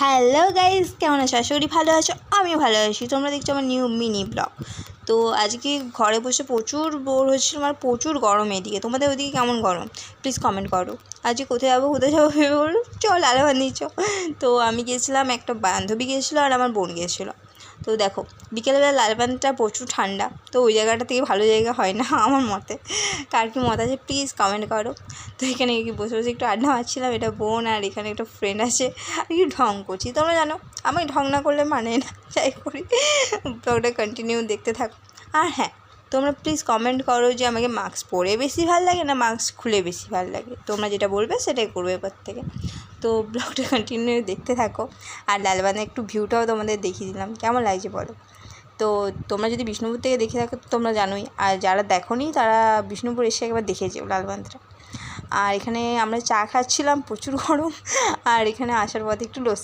Hello guys, কেমন আছো? আশা করি ভালো আছো, আমিও ভালো আছি। তোমরা দেখছো আমার নিউ মিনি ব্লগ। তো আজকে ঘরে বসে প্রচুর বোর হচ্ছিলাম আর প্রচুর গরম এদিকে। তোমাদের ওদিকে কেমন গরম প্লিজ কমেন্ট করো। আজকে কোথায় যাবো ভেবে বললো চল লালাবান্ধি চ। তো আমি গিয়েছিলাম, একটা বান্ধবী গিয়েছিলো আর আমার বোন গিয়েছিলো। তো দেখো বিকেলবেলা লালবান্ধটা প্রচুর ঠান্ডা, তো ওই জায়গাটা থেকে ভালো জায়গা হয় না আমার মতে। কার কি মত আছে প্লিজ কমেন্ট করো। তো এখানে বসে বসে একটু আড্ডা মারছিলাম, এটা বোন আর এখানে একটা ফ্রেন্ড আছে। আর কি ঢং করছি, তোমরা জানো আমি ঢং না করলে মানে না, যাই করি। ব্লগটা কন্টিনিউ দেখতে থাকো। আর হ্যাঁ, তোমরা প্লিজ কমেন্ট করো যে আমাকে মাস্ক পরে বেশি ভালো লাগে না মাস্ক খুলে বেশি ভালো লাগে। তোমরা যেটা বলবে সেটাই করবে এবার থেকে। তো ব্লগটা কন্টিনিউ দেখতে থাকো। আর লালবান্ধে একটু ভিউটাও তোমাদের দেখিয়ে দিলাম, কেমন লাগছে বলো। তো তোমরা যদি বিষ্ণুপুর থেকে দেখে থাকো তোমরা জানোই, আর যারা দেখোনি তারা বিষ্ণুপুর এসে একবার দেখে যেও লালবান্ধটা। আর এখানে আমরা চা খাচ্ছিলাম, প্রচুর গরম। আর এখানে আসার পথে একটু লস্যি